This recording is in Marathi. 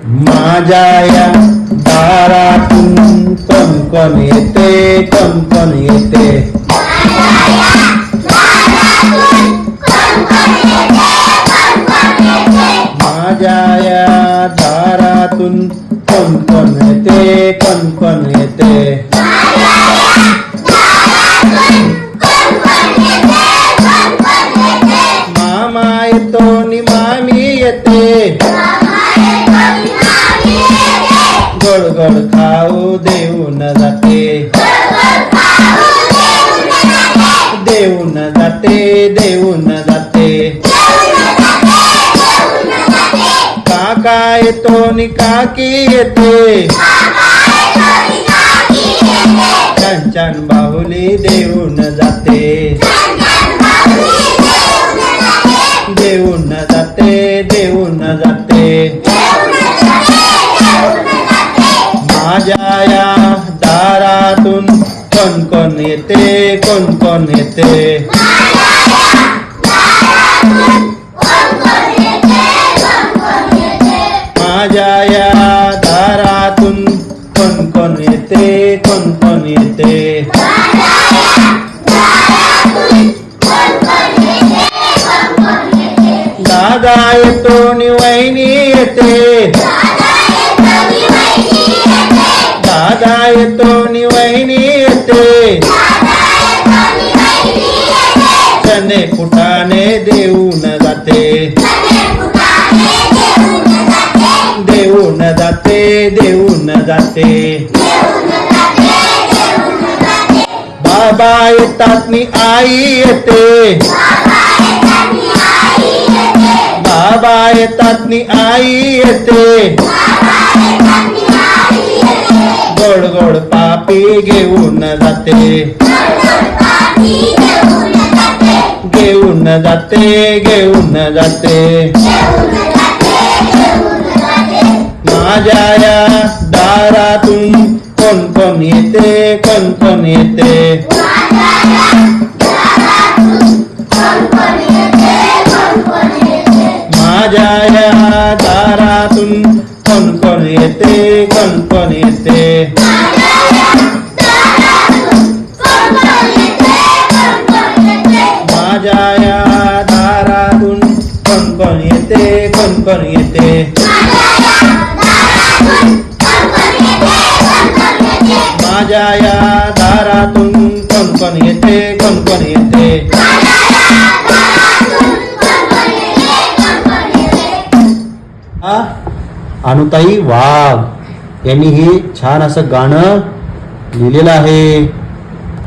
माझ्या या दारातून कोण कोण येते, कोण कोण येते. माझ्या या दारातून कोण कोण येते, कोण कोण येते. मामा येतो नि मामी येते, गोड गोड खाऊ देऊन जाते, देऊन जाते, देऊन जाते. काका येतो नि काकी येते, छान छान बाहुली देऊन जाते, देऊन जाते, देऊन जाते. माझ्या या दारातून कोण कोण येते, कोण कोण येते. माझ्या या दारातून कोण कोण येते, कोण कोण येते. दादा येतो नि वहिनी येते, दादा येतो नि वहिनी येते. चणे फुटाणे देऊन जाते, देऊन जाते, देऊन जाते. बाबा येतात नि आई येते, बाबा येतात नि आई येते. गोड गोड पापी घेऊन जाते, घेऊन जाते, घेऊन जाते. माझ्या या दारातून कोण कोण येते, कोण कोण येते. माझ्या या दारातून कोण कोण येते, कोण कोण येते. माझ्या या दारातून कोण कोण येते, कोण कोण येते. माझ्या या दारातून कोण कोण येते, कोण कोण येते. अनुताई वाघ यांनी हे छान असं गाणं लिहिलेलं आहे.